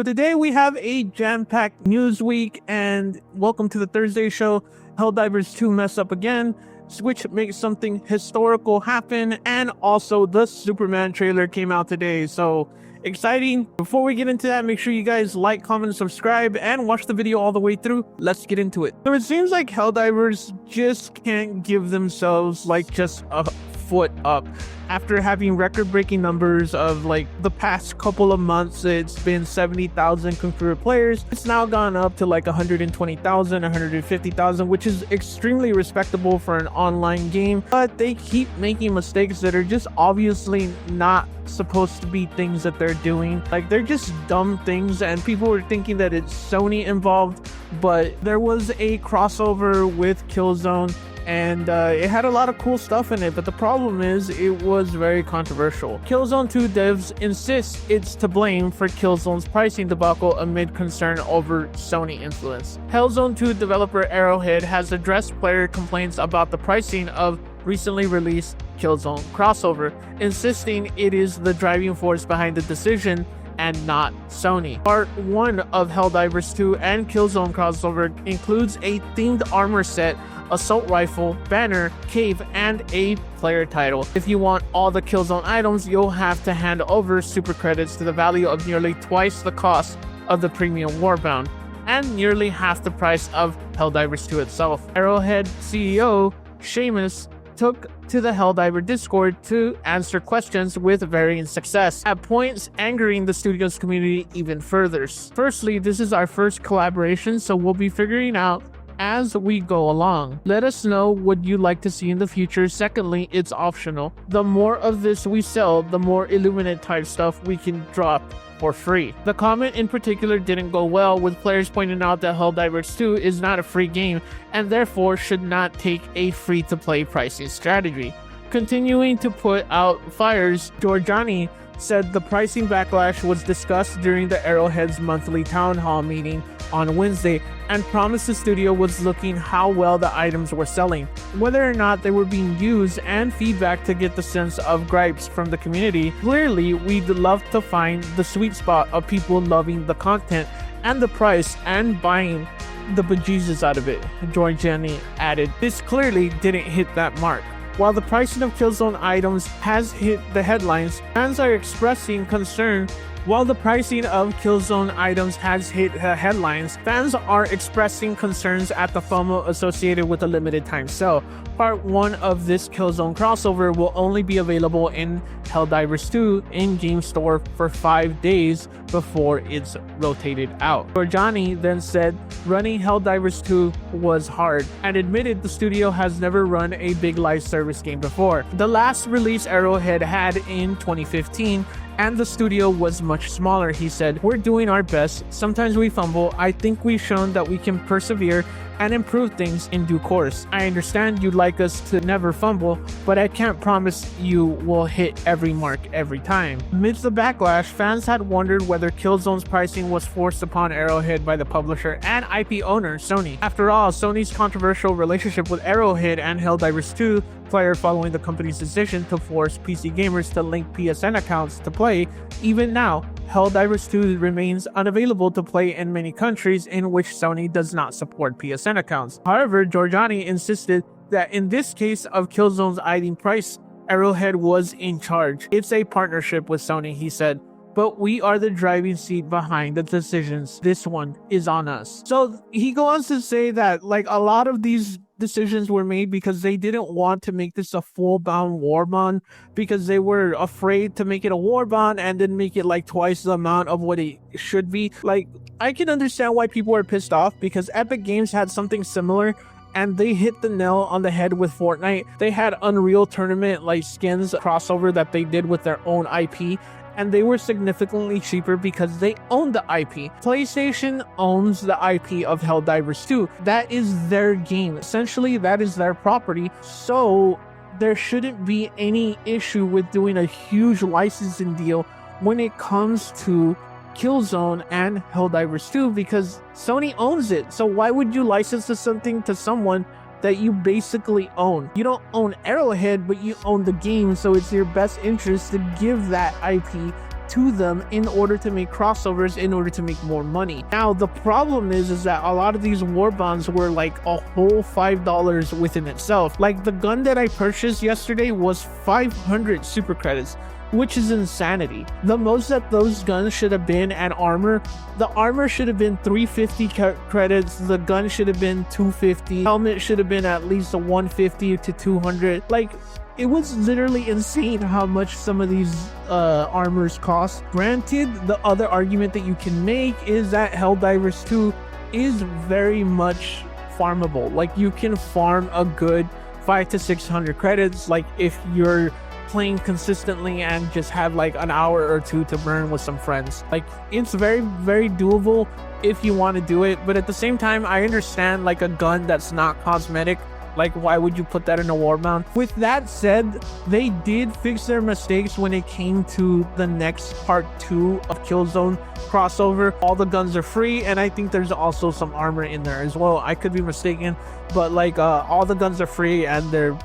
So today we have a jam-packed news week, and welcome to the Thursday show. Helldivers 2 mess up again, which makes something historical happen, and also the Superman trailer came out today, so exciting. Before we get into that, make sure you guys like, comment, subscribe, and watch the video all the way through. Let's get into it. So it seems like Helldivers just can't give themselves like just a foot up. After having record-breaking numbers of like the past couple of months, it's been 70,000 concurrent players. It's now gone up to like 120,000, 150,000, which is extremely respectable for an online game. But they keep making mistakes that are just obviously not supposed to be things that they're doing. Like, they're just dumb things, and people were thinking that it's Sony involved, but there was a crossover with Killzone, and it had a lot of cool stuff in it, but the problem is it was very controversial. Killzone 2 devs insist it's to blame for Killzone's pricing debacle amid concern over Sony influence. Killzone 2 developer Arrowhead has addressed player complaints about the pricing of recently released Killzone crossover, insisting it is the driving force behind the decision and not Sony. Part 1 of Helldivers 2 and Killzone crossover includes a themed armor set, assault rifle, banner, cave, and a player title. If you want all the Killzone items, you'll have to hand over super credits to the value of nearly twice the cost of the premium Warbound, and nearly half the price of Helldivers 2 itself. Arrowhead CEO Seamus took to the Helldiver Discord to answer questions with varying success, at points angering the studio's community even further. Firstly, this is our first collaboration, so we'll be figuring out as we go along. Let us know what you'd like to see in the future. Secondly, it's optional. The more of this we sell, the more Illuminate type stuff we can drop for free. The comment in particular didn't go well, with players pointing out that Helldivers 2 is not a free game and therefore should not take a free-to-play pricing strategy. Continuing to put out fires, Giorgiani said the pricing backlash was discussed during the Arrowhead's monthly town hall meeting on Wednesday, and promised the studio was looking how well the items were selling, whether or not they were being used, and feedback to get the sense of gripes from the community. Clearly, we'd love to find the sweet spot of people loving the content and the price and buying the bejesus out of it, Giorgiani added. This clearly didn't hit that mark. While the pricing of Killzone items has hit the headlines, fans are expressing concern. While the pricing of Killzone items has hit the headlines, fans are expressing concerns at the FOMO associated with the limited time sale. Part 1 of this Killzone crossover will only be available in Helldivers 2 in-game store for 5 days before it's rotated out. Giorgiani then said running Helldivers 2 was hard, and admitted the studio has never run a big live service game before. The last release Arrowhead had in 2015, and the studio was much smaller, he said. We're doing our best. Sometimes we fumble. I think we've shown that we can persevere and improve things in due course. I understand you'd like us to never fumble, but I can't promise you we'll hit every mark every time. Amidst the backlash, fans had wondered whether Killzone's pricing was forced upon Arrowhead by the publisher and IP owner, Sony. After all, Sony's controversial relationship with Arrowhead and Helldivers 2 player following the company's decision to force PC gamers to link PSN accounts to play. Even now, Helldivers 2 remains unavailable to play in many countries in which Sony does not support PSN accounts. However, Giorgiani insisted that in this case of Killzone's item price, Arrowhead was in charge. It's a partnership with Sony, he said, but we are the driving seat behind the decisions. This one is on us. So he goes on to say that like a lot of these decisions were made because they didn't want to make this a full-bound war bond, because they were afraid to make it a war bond and then make it like twice the amount of what it should be. Like, I can understand why people are pissed off, because Epic Games had something similar and they hit the nail on the head with Fortnite. They had Unreal Tournament like skins crossover that they did with their own IP, and they were significantly cheaper because they own the IP. PlayStation owns the IP of Helldivers 2. That is their game. Essentially, that is their property. So there shouldn't be any issue with doing a huge licensing deal when it comes to Killzone and Helldivers 2, because Sony owns it. So why would you license something to someone that you basically own? You don't own Arrowhead, but you own the game, so it's your best interest to give that IP to them in order to make crossovers, in order to make more money. Now, the problem is that a lot of these war bonds were like a whole $5 within itself. Like the gun that I purchased yesterday was 500 super credits, which is insanity. The most that those guns should have been, and armor, the armor should have been 350 credits, the gun should have been 250, helmet should have been at least a 150 to 200. Like, it was literally insane how much some of these armors cost. Granted, the other argument that you can make is that Helldivers 2 is very much farmable. Like, you can farm a good 500 to 600 credits, like if you're playing consistently and just have like an hour or two to burn with some friends. Like, it's very, very doable if you want to do it, but at the same time, I understand like a gun that's not cosmetic. Like, why would you put that in a warband? With that said, they did fix their mistakes when it came to the next part 2 of Killzone crossover. All the guns are free, and I think there's also some armor in there as well. I could be mistaken, but like all the guns are free, and they're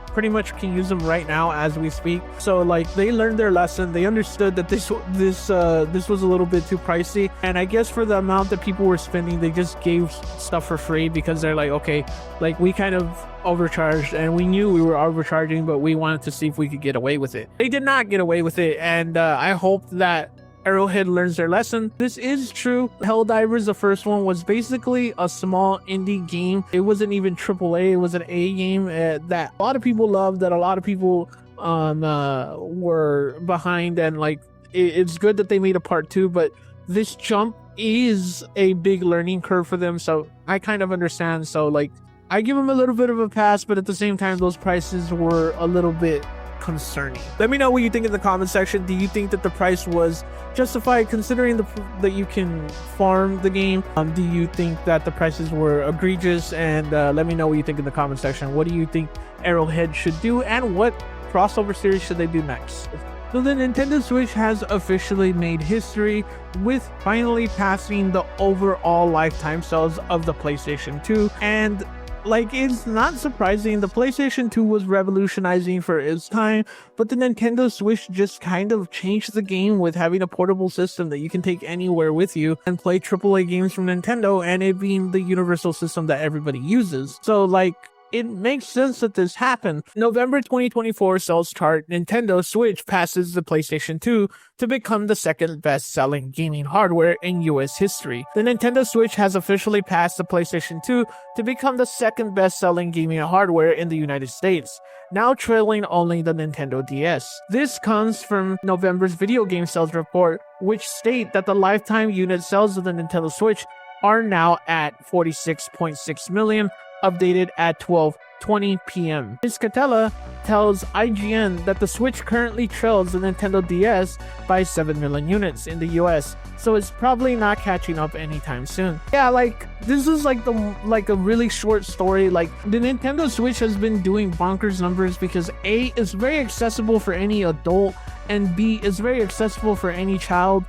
pretty much can use them right now as we speak. So like, they learned their lesson. They understood that this was a little bit too pricey, and I guess for the amount that people were spending, they just gave stuff for free because they're like, okay, like we kind of overcharged and we knew we were overcharging, but we wanted to see if we could get away with it. They did not get away with it, and I hope that Arrowhead learns their lesson. This is true. Helldivers, the first one, was basically a small indie game. It wasn't even AAA. It was an A game that a lot of people loved, that a lot of people were behind, and like it's good that they made a part 2, but this jump is a big learning curve for them, so I kind of understand. So like, I give them a little bit of a pass, but at the same time, those prices were a little bit concerning. Let me know what you think in the comment section. Do you think that the price was justified considering that you can farm the game? Do you think that the prices were egregious? And let me know what you think in the comment section. What do you think Arrowhead should do, and what crossover series should they do next? So the Nintendo Switch has officially made history with finally passing the overall lifetime sales of the PlayStation 2, and like, it's not surprising. The PlayStation 2 was revolutionizing for its time, but the Nintendo Switch just kind of changed the game with having a portable system that you can take anywhere with you and play AAA games from Nintendo, and it being the universal system that everybody uses. So like, it makes sense that this happened. November 2024 sales chart, Nintendo Switch passes the PlayStation 2 to become the second best-selling gaming hardware in US history. The Nintendo Switch has officially passed the PlayStation 2 to become the second best-selling gaming hardware in the United States, now trailing only the Nintendo DS. This comes from November's video game sales report, which state that the lifetime unit sales of the Nintendo Switch are now at 46.6 million, updated at 12:20 p.m. Ms. Catella tells IGN that the Switch currently trails the Nintendo DS by 7 million units in the US, so it's probably not catching up anytime soon. Yeah, like, this is like a really short story. Like, the Nintendo Switch has been doing bonkers numbers because A, it's very accessible for any adult, and B, it's very accessible for any child.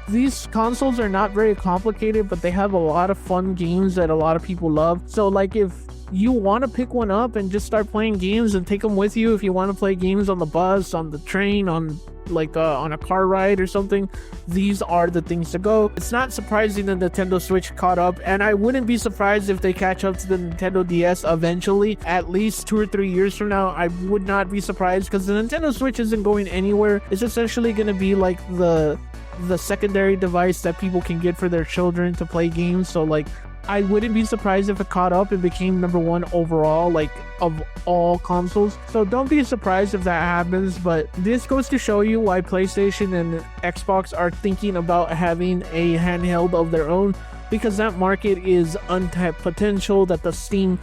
These consoles are not very complicated, but they have a lot of fun games that a lot of people love. So like, if you want to pick one up and just start playing games and take them with you, if you want to play games on the bus, on the train, on like on a car ride or something, these are the things to go. It's not surprising that Nintendo Switch caught up, and I wouldn't be surprised if they catch up to the Nintendo DS eventually, at least 2 or 3 years from now. I would not be surprised, because the Nintendo Switch isn't going anywhere. It's essentially going to be like the secondary device that people can get for their children to play games. So like, I wouldn't be surprised if it caught up and became #1 overall, like, of all consoles. So don't be surprised if that happens, but this goes to show you why PlayStation and Xbox are thinking about having a handheld of their own, because that market is untapped potential that the Steam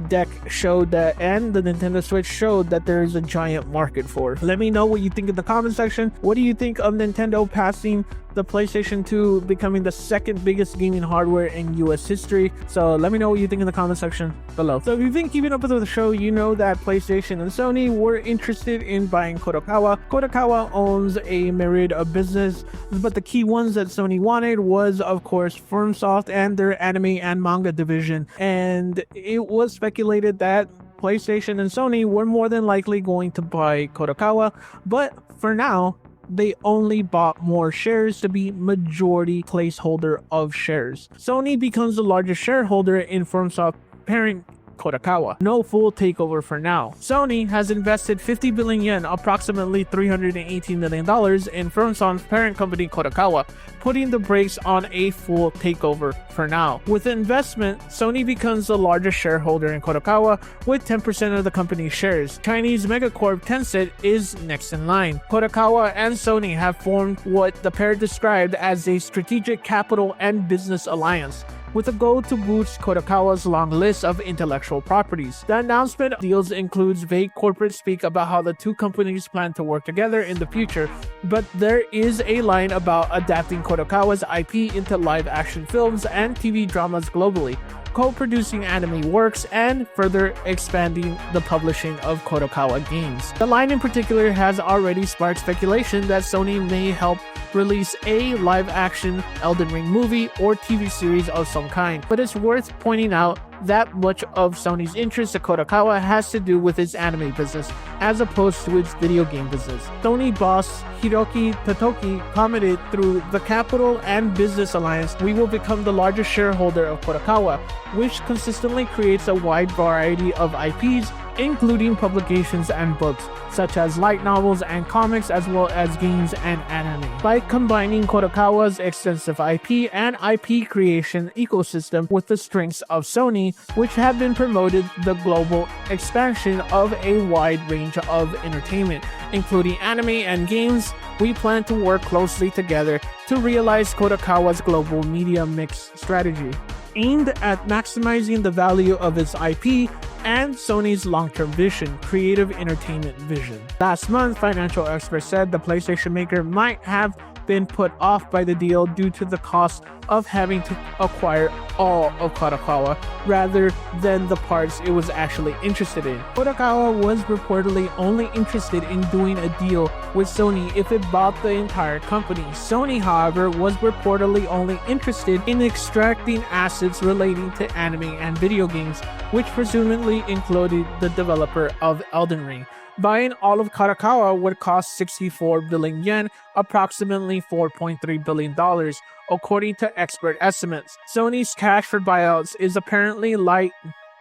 Deck showed that, and the Nintendo Switch showed that there is a giant market for. Let me know what you think in the comment section. What do you think of Nintendo passing the PlayStation 2, becoming the second biggest gaming hardware in US history? So let me know what you think in the comment section below. So if you've been keeping up with the show, you know that PlayStation and Sony were interested in buying Kadokawa. Kadokawa owns a myriad of business, but the key ones that Sony wanted was, of course, FromSoft and their anime and manga division. And it was speculated that PlayStation and Sony were more than likely going to buy Kadokawa, but for now, they only bought more shares to be majority placeholder of shares. Sony becomes the largest shareholder in FromSoft parent Kadokawa. No full takeover for now. Sony has invested 50 billion yen, approximately $318 million, in FromSoft's parent company Kadokawa, putting the brakes on a full takeover for now. With the investment, Sony becomes the largest shareholder in Kadokawa with 10% of the company's shares. Chinese megacorp Tencent is next in line. Kadokawa and Sony have formed what the pair described as a strategic capital and business alliance, with a goal to boost Kadokawa's long list of intellectual properties. The announcement of deals includes vague corporate speak about how the two companies plan to work together in the future, but there is a line about adapting Kadokawa's IP into live-action films and TV dramas globally, co-producing anime works, and further expanding the publishing of Kadokawa games. The line in particular has already sparked speculation that Sony may help release a live-action Elden Ring movie or TV series of some kind, but it's worth pointing out that much of Sony's interest in Kadokawa has to do with its anime business, as opposed to its video game business. Sony boss Hiroki Totoki commented, "Through the capital and business alliance, we will become the largest shareholder of Kadokawa, which consistently creates a wide variety of IPs, including publications and books, such as light novels and comics, as well as games and anime. By combining Kadokawa's extensive IP and IP creation ecosystem with the strengths of Sony, which have been promoted the global expansion of a wide range of entertainment, including anime and games, we plan to work closely together to realize Kadokawa's global media mix strategy, aimed at maximizing the value of its IP and Sony's long-term vision, creative entertainment vision." Last month, financial experts said the PlayStation maker might have been put off by the deal due to the cost of having to acquire all of Kadokawa rather than the parts it was actually interested in. Kadokawa was reportedly only interested in doing a deal with Sony if it bought the entire company. Sony, however, was reportedly only interested in extracting assets relating to anime and video games, which presumably included the developer of Elden Ring. Buying all of Kadokawa would cost 64 billion yen, approximately $4.3 billion, according to expert estimates. Sony's cash for buyouts is apparently light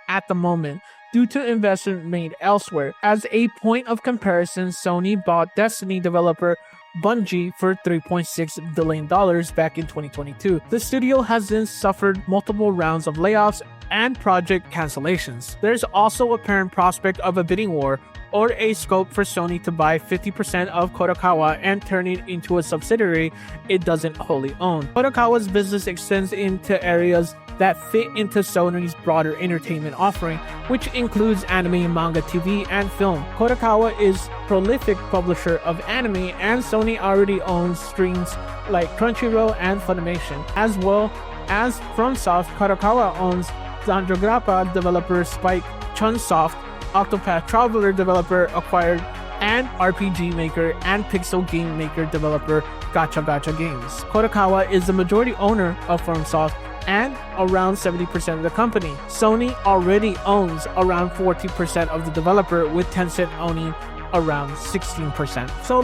at the moment due to investment made elsewhere. As a point of comparison, Sony bought Destiny developer Bungie for $3.6 billion back in 2022. The studio has since suffered multiple rounds of layoffs and project cancellations. There's also apparent prospect of a bidding war or a scope for Sony to buy 50% of Kadokawa and turn it into a subsidiary it doesn't wholly own. Kadokawa's business extends into areas that fit into Sony's broader entertainment offering, which includes anime, manga, TV, and film. Kadokawa is prolific publisher of anime, and Sony already owns streams like Crunchyroll and Funimation. As well as FromSoft, Kadokawa owns Danganronpa developer Spike Chunsoft, Octopath Traveler developer acquired, and RPG maker and pixel game maker developer Gacha Gacha Games. Kadokawa is the majority owner of FromSoft and around 70% of the company. Sony already owns around 40% of the developer, with Tencent owning around 16%. So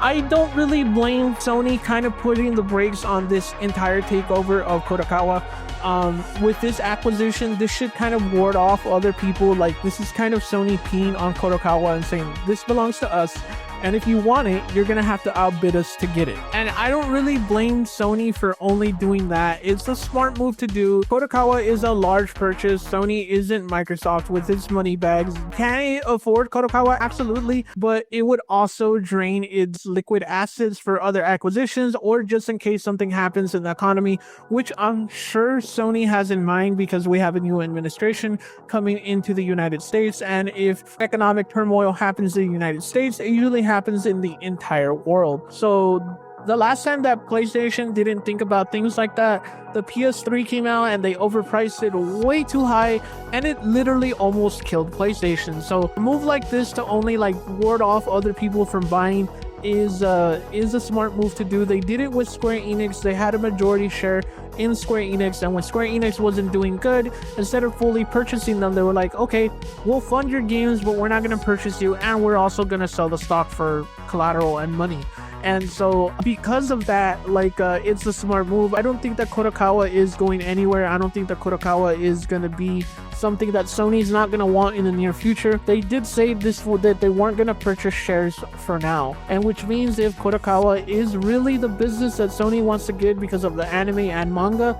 I don't really blame Sony kind of putting the brakes on this entire takeover of Kadokawa. With this acquisition, this should kind of ward off other people. This is kind of Sony peeing on Kadokawa and saying, this belongs to us, and if you want it, you're gonna have to outbid us to get it. And I don't really blame Sony for only doing that. It's a smart move to do. Kadokawa is a large purchase. Sony isn't Microsoft with its money bags. Can it afford Kadokawa? Absolutely, but it would also drain its liquid assets for other acquisitions, or just in case something happens in the economy, which I'm sure Sony has in mind, because we have a new administration coming into the United States, and if economic turmoil happens in the United States, it usually happens in the entire world. So the last time that PlayStation didn't think about things like that, the PS3 came out and they overpriced it way too high, and it literally almost killed PlayStation. So a move like this to only ward off other people from buying is a smart move to do. They did it with Square Enix. They had a majority share in Square Enix, and when Square Enix wasn't doing good, instead of fully purchasing them, they were like, okay, we'll fund your games, but we're not going to purchase you, and we're also going to sell the stock for collateral and money. And so because of that, like it's a smart move. I don't think that Kadokawa is going anywhere. I don't think that Kadokawa is going to be something that Sony's not going to want in the near future. They did say that they weren't going to purchase shares for now, and which means if Kadokawa is really the business that Sony wants to get because of the anime and manga,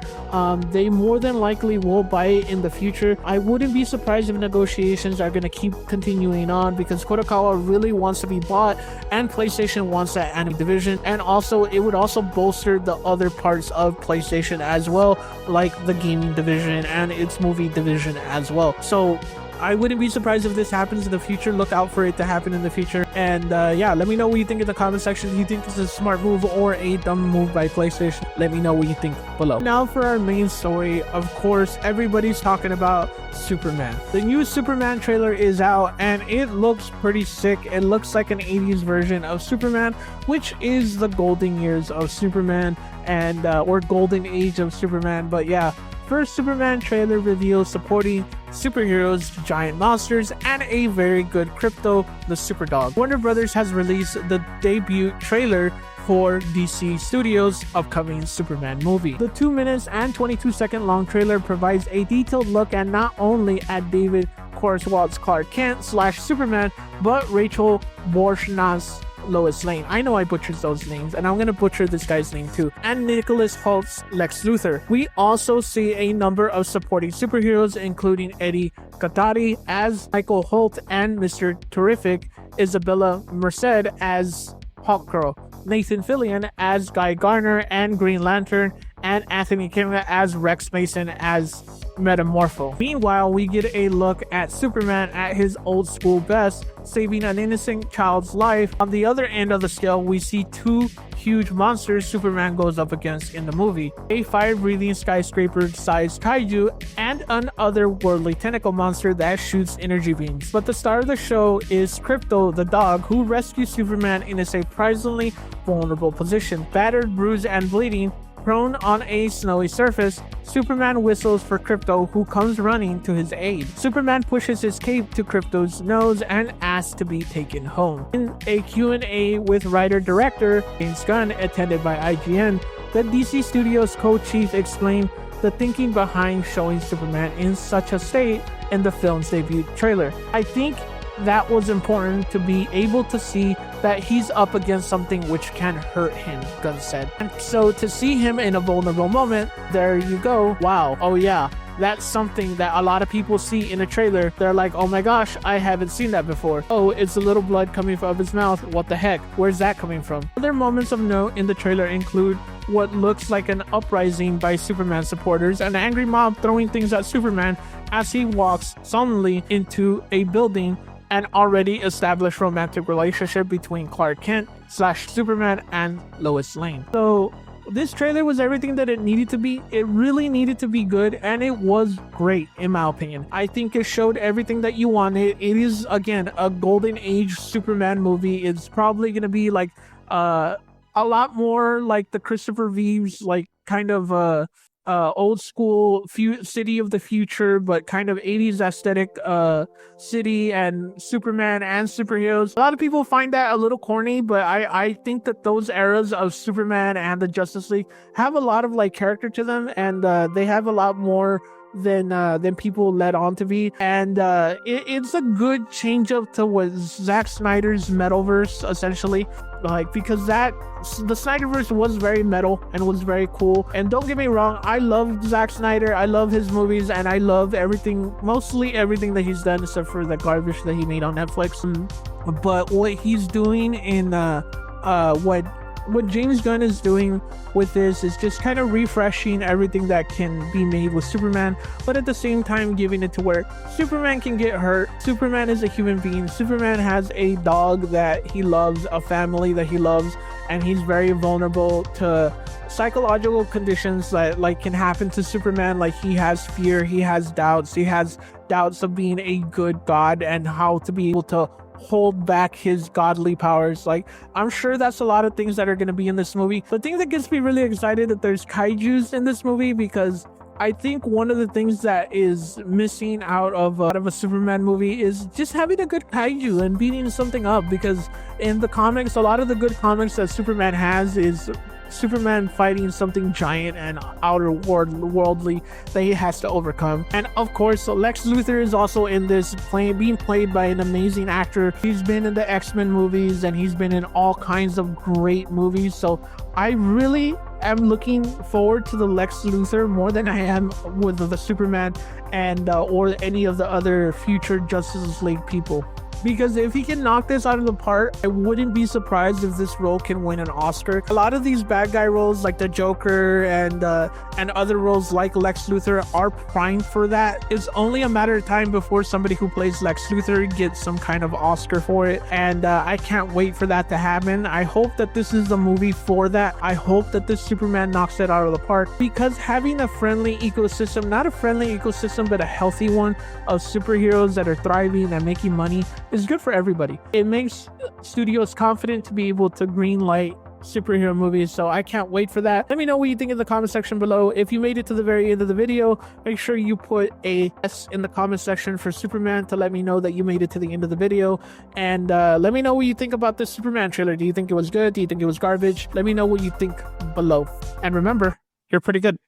they more than likely will buy it in the future. I wouldn't be surprised if negotiations are going to keep continuing on because Kadokawa really wants to be bought and PlayStation wants that anime division, and also it would also bolster the other parts of PlayStation as well, like the gaming division and its movie division as well. So I wouldn't be surprised if this happens in the future. Look out for it to happen in the future. And yeah, let me know what you think in the comment section. Do you think this is a smart move or a dumb move by PlayStation? Let me know what you think below. Now for our main story, of course, everybody's talking about Superman. The new Superman trailer is out and it looks pretty sick. It looks like an 80s version of Superman, which is the golden years of Superman and or golden age of Superman. But yeah, first Superman trailer reveals supporting superheroes, giant monsters, and a very good Crypto, the Superdog. Warner Brothers has released the debut trailer for DC Studios' upcoming Superman movie. The 2 minutes and 22-second long trailer provides a detailed look at not only at David Corswald's Clark Kent / Superman, but Rachel Borschna's Lois Lane. I know I butchered those names, and I'm gonna butcher this guy's name too. And Nicholas Holt's Lex Luthor. We also see a number of supporting superheroes, including Eddie Katari as Michael Holt and Mr. Terrific, Isabella Merced as Hawkgirl, Nathan Fillion as Guy Garner and Green Lantern, and Anthony Kimura as Rex Mason as Metamorpho. Meanwhile, we get a look at Superman at his old school best, saving an innocent child's life. On the other end of the scale, we see two huge monsters Superman goes up against in the movie: a fire-breathing skyscraper-sized kaiju and an otherworldly tentacle monster that shoots energy beams. But the star of the show is Crypto, the dog, who rescues Superman in a surprisingly vulnerable position. Battered, bruised, and bleeding, prone on a snowy surface, Superman whistles for Crypto, who comes running to his aid. Superman pushes his cape to Crypto's nose and asks to be taken home. In a Q&A with writer-director James Gunn, attended by IGN, the DC Studios co-chief explained the thinking behind showing Superman in such a state in the film's debut trailer. I think that was important to be able to see that he's up against something which can hurt him, Gunn said. And so to see him in a vulnerable moment, there you go. Wow. Oh yeah. That's something that a lot of people see in a trailer. They're like, oh my gosh, I haven't seen that before. Oh, it's a little blood coming from his mouth. What the heck? Where's that coming from? Other moments of note in the trailer include what looks like an uprising by Superman supporters, an angry mob throwing things at Superman as he walks solemnly into a building, an already established romantic relationship between Clark Kent / Superman and Lois Lane. So this trailer was everything that it needed to be. It really needed to be good, and it was great in my opinion. I think it showed everything that you wanted. It is, again, a golden age Superman movie. It's probably gonna be like a lot more like the Christopher Reeves, like kind of old school city of the future, but kind of 80s aesthetic city and Superman and superheroes. A lot of people find that a little corny, but I think that those eras of Superman and the Justice League have a lot of like character to them, and they have a lot more than people led on to be. And it's a good change up to what Zack Snyder's Metalverse, essentially, like, because the Snyderverse was very metal and was very cool. And don't get me wrong, I love Zack Snyder, I love his movies, and I love mostly everything that he's done except for the garbage that he made on Netflix. But what he's doing in what James Gunn is doing with this is just kind of refreshing everything that can be made with Superman, but at the same time giving it to where Superman can get hurt. Superman is a human being. Superman has a dog that he loves, a family that he loves, and he's very vulnerable to psychological conditions that like can happen to Superman. Like, he has fear, he has doubts of being a good god and how to be able to hold back his godly powers. Like, I'm sure that's a lot of things that are going to be in this movie. The thing that gets me really excited that there's kaijus in this movie, because I think one of the things that is missing out of a Superman movie is just having a good kaiju and beating something up, because in the comics, a lot of the good comics that Superman has is Superman fighting something giant and worldly that he has to overcome. And of course, Lex Luthor is also in this being played by an amazing actor. He's been in the X-Men movies and he's been in all kinds of great movies. So I really am looking forward to the Lex Luthor more than I am with the Superman and or any of the other future Justice League people. Because if he can knock this out of the park, I wouldn't be surprised if this role can win an Oscar. A lot of these bad guy roles, like the Joker and other roles like Lex Luthor, are primed for that. It's only a matter of time before somebody who plays Lex Luthor gets some kind of Oscar for it, and I can't wait for that to happen. I hope that this is the movie for that. I hope that this Superman knocks it out of the park, because having a friendly ecosystem, not a friendly ecosystem, but a healthy one of superheroes that are thriving and making money, is good for everybody. It makes studios confident to be able to greenlight superhero movies, so I can't wait for that. Let me know what you think in the comment section below. If you made it to the very end of the video, make sure you put a S in the comment section for Superman to let me know that you made it to the end of the video. And let me know what you think about this Superman trailer. Do you think it was good? Do you think it was garbage? Let me know what you think below. And remember, you're pretty good.